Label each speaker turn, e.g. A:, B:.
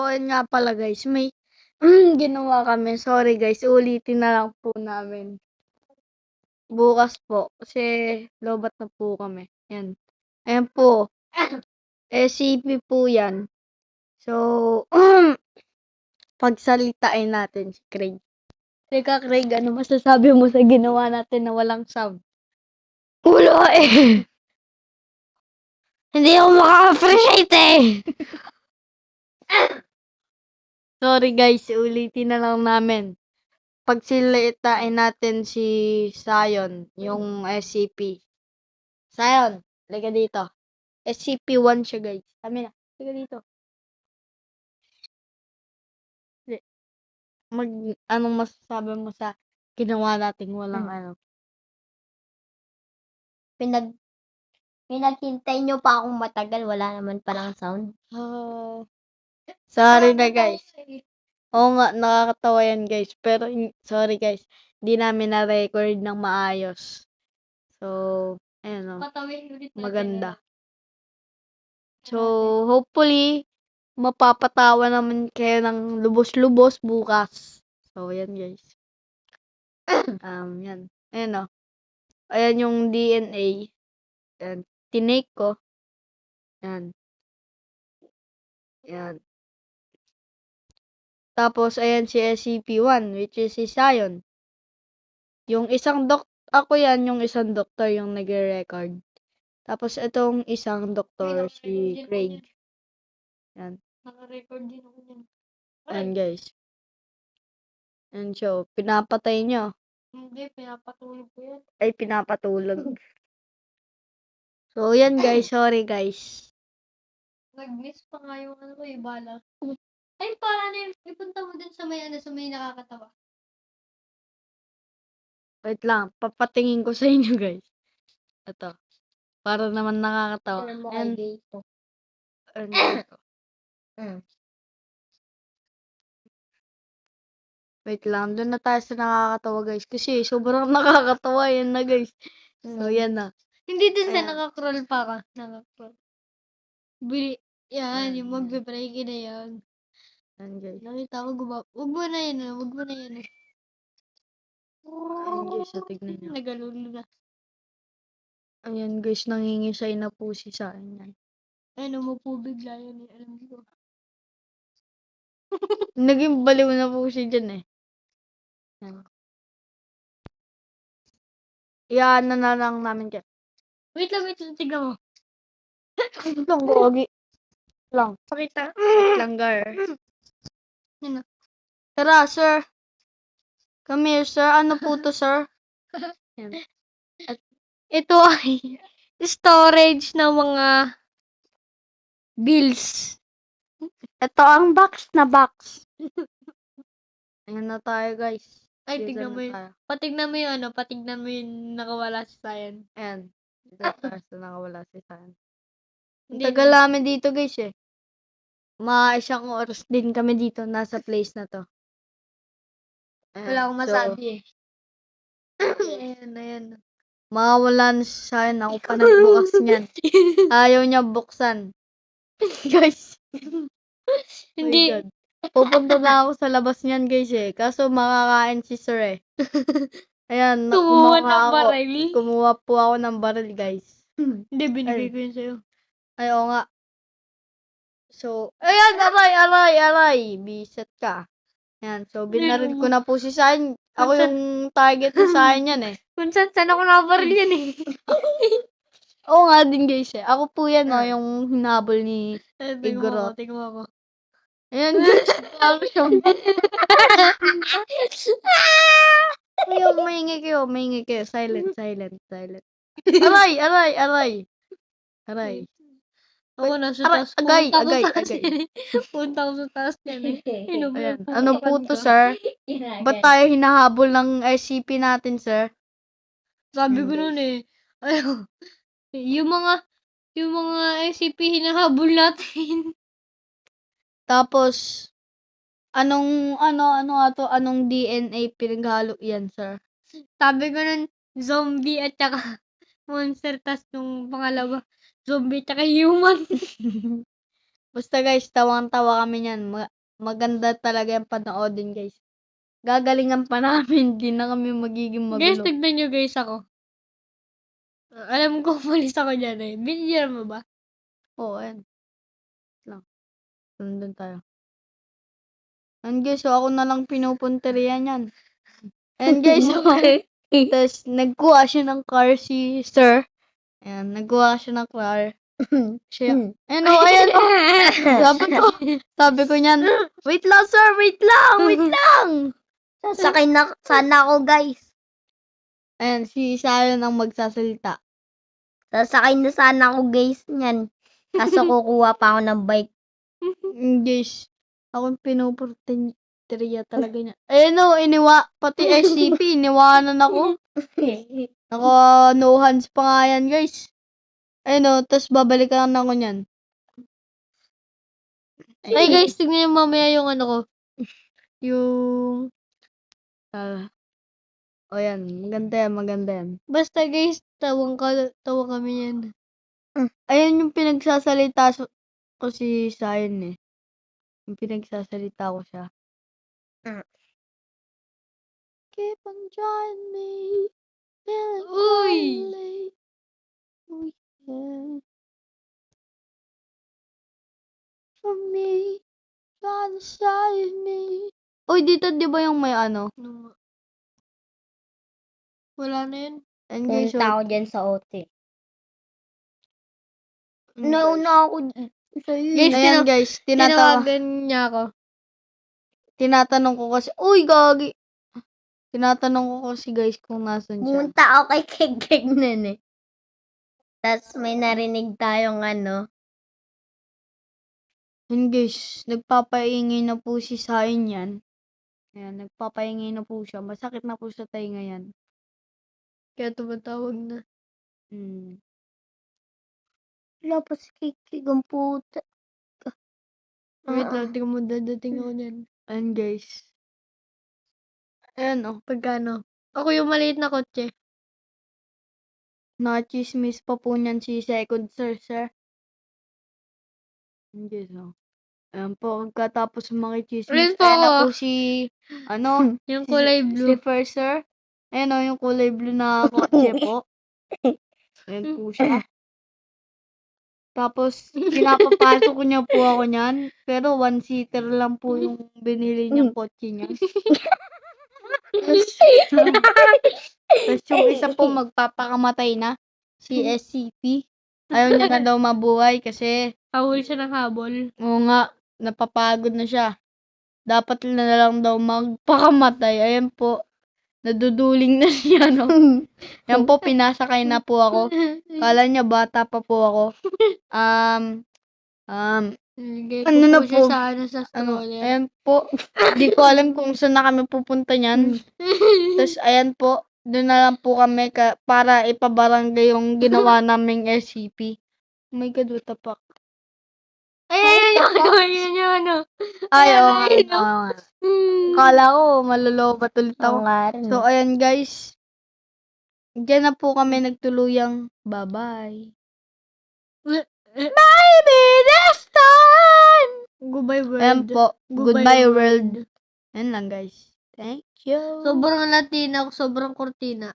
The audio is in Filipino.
A: ayun nga pala guys, may ginawa kami. Sorry guys, ulitin na lang po namin. Bukas po, kasi lobat na po kami. Yan. Ayan po. SCP po yan. So, pagsalitain natin si Craig. Teka Craig, ano masasabi mo sa ginawa natin na walang sound? Ulo eh! Hindi ako maka-appreciate eh! Sorry guys, ulitin na lang namin. Pagsalitain natin si Sion, yung SCP. Sion, liga dito. SCP-1 siya guys. Kami na, liga dito. Anong masasabi mo sa ginawa nating walang ano?
B: Pinaghintay nyo pa akong matagal, wala naman palang sound.
A: Sorry na guys. Oo nga, nakakatawa yan guys. Pero sorry guys, hindi namin na-record ng maayos. So, ayun o. Maganda. So, hopefully, mapapatawa naman kayo ng lubos-lubos bukas. So, yan guys. Yan. Ayan o. Ayan yung DNA. Yan. Tinake ko. Yan. Yan. Tapos, ayan si SCP-1, which is si Sion. Yung isang ako yan, yung isang doktor yung nagre-record. Tapos, itong isang doktor, si Craig. Yan.
B: Naka-record din ako yan.
A: Yan, guys. Yan, so, pinapatay nyo.
B: Hindi, pinapatulog ko yan.
A: Ay, pinapatulog. So, yan, guys. Sorry, guys.
B: Nag-miss pa nga yung ano ko, bala. Ay, para na ipunta mo din sa may nakakatawa.
A: Wait lang, papatingin ko sa inyo, guys. Ito. Para naman nakakatawa. And, wait lang, doon na tayo sa nakakatawa, guys. Kasi sobrang nakakatawa yan na, guys. So, yan na.
B: Hindi din sa naka-crawl pa ka. Naka-crawl. Yan, yung magbe-break na yan.
A: Yan, guys.
B: Nakita ko Wag mo na yan.
A: Yan, guys. So, tignan nyo.
B: Nagalulo na.
A: Ayan, guys. Nangingisay na po si Saan yan.
B: Ay, umupo bigla yan eh. Alam ko.
A: Naging baliw na po siya dyan eh. Yan. Iyan na lang namin dyan.
B: Wait lang. Tignan mo.
A: Wait lang, gogi. Lang.
B: Pakita.
A: Wait lang, gar.
B: Ano?
A: Tara, sir. Come here, sir. Ano po to, sir? Yan.
B: Ito ay storage ng mga bills.
A: Ito ang box na box. Ayan na tayo, guys.
B: Ay,
A: Dito
B: tignan
A: na
B: mo yun.
A: tayo.
B: Patignan mo yung nakawala si Sayan.
A: Ayan. Dito tayo sa nakawala si Saan.
B: Hindi
A: Tagal namin dito, guys eh. Mga isang oras din kami dito. Nasa place na to. Ayan.
B: Wala akong masabi eh.
A: Ayan. Mawala na si Saan. Ako pa nagbukas niyan. Ayaw niya buksan. Guys.
B: Hindi.
A: My God. Pupunta na ako sa labas niyan, guys eh. Kaso makakain si Sir eh. Ayan,
B: Kumuha ng baril.
A: Kumuha po ako ng baril, guys.
B: Hindi, binigay ko yun sa'yo.
A: Ay, oo nga. So, ayan, aray. Biset ka. Ayan, so binaril ko na po si Sain. Ako yung target ni Sain yan eh.
B: Kung saan ako nakabaril yan eh.
A: Oo nga din, guys eh. Ako po yan no, yung hinabol ni Igorot.
B: Tingnan mo ako.
A: Ayan, guys. Paano siya? Maingay kayo. Silent. Aray.
B: Ako nasa taas.
A: Agay.
B: Punta ko sa taas yan eh.
A: Ayan. Ano po to, sir? Ba't tayo hinahabol ng SCP natin, sir?
B: Sabi ko nun eh. Ayaw. Yung mga SCP hinahabol natin.
A: Tapos, anong DNA pinaghalo yan, sir?
B: Sabi ko nun, zombie at saka monster, tas nung pangalawa, zombie at saka human.
A: Basta guys, tawang-tawa kami niyan. Maganda talaga yung panoodin guys. Gagalingan pa namin, di na kami magiging
B: Guys,
A: magulo.
B: tignan nyo guys ako. Alam ko, umalis ako dyan eh. Binigyan mo ba?
A: Oo, ayan. Lang. Nandun tayo. And guys, so ako na lang pinupunteriya niyan. And guys, so, tapos nagkuha siya ng car si Sir. Ayan, nagkuha siya ng car. Siya, ayan o. Sabi ko niyan, wait lang sir, wait lang.
C: Sasakay na sana ako, guys.
A: Ayan, si Sharon ang magsasalita.
C: Sasakay na sana ako, guys, niyan. Kaso kukuha pa ako ng bike.
A: Guys, ako pinupunteriya talaga niya. Ayan o, pati SCP, iniwanan ako. Naka no hands pa nga yan guys. Ayun o, tas babalikan ako niyan.
B: Ay guys, tignan nyo mamaya yung ano ko.
A: Yung... o yan, maganda yan.
B: Basta guys, tawa kami yan.
A: Ayun yung pinagsasalita ko si Sayan eh. Yung pinagsasalita ko siya. Keep on driving me.
B: Uy!
A: Uy! Yeah. For me, try to save me. Uy, dito di ba yung may ano?
B: Wala na yun.
A: And guys,
C: Punta ako dyan sa OT.
A: guys.
C: Nauna ako sa'yo.
B: Guys,
A: Ayan guys,
B: tinawagan niya ako.
A: tinatanong ko kasi, uy, gagi. Tinatanong ko kasi guys kung nasan siya.
C: Pumunta ako kay Kegeg nun eh. Tapos may narinig tayong ano.
A: Yun guys, nagpapaingay na po si Sain yan. Ayan, nagpapaingay na po siya. Masakit na po sa tainga yan.
B: Kaya tumatawag na.
C: Wala pa si Kegeg ang puta.
B: Wait lang, tingnan mo, dadating ako dyan.
A: Ayan guys. Ayan oh.
B: Pagkano? Ako yung maliit na kotse.
A: Nakachismis pa po niyan si second sir. Ayan guys oh. Ayan po, pagkatapos makichismis.
B: Ayan po,
A: Ayan na po
B: oh.
A: si, ano,
B: Yung kulay
A: si
B: blue.
A: first sir. Ayan oh, yung kulay blue na kotse po. Ayan po siya. Tapos, pinapapasok ko niya po ako niyan. Pero one-seater lang po yung binili niyang kotse niya. Tapos yung isa po magpapakamatay na. Si SCP. Ayaw niya na daw mabuhay kasi
B: Habol siya ng habol.
A: oo nga, napapagod na siya. Dapat na lang daw magpakamatay. Ayan po. Naduduling na siya, no? Yan po, pinasakay na po ako. Kala niya bata pa po ako. Ano na
B: siya
A: po?
B: sa stroller.
A: Ayan po. Di ko alam kung saan na kami pupunta niyan. Tapos, ayan po. Doon na lang po kami para ipabarangay yung ginawa naming SCP. Oh my God, what the fuck?
B: Ayun yung ano.
A: Ay, oo
B: Ayun,
A: nga. Kala ko, malolobat ulit ako.
C: Oo nga rin.
A: So, ayan guys. Diyan na po kami nagtuluyang bye-bye. Baby, this time!
B: Goodbye world.
A: Ayan po. Goodbye world. Ayan lang guys. Thank you.
B: Sobrang Latina, sobrang Cortina.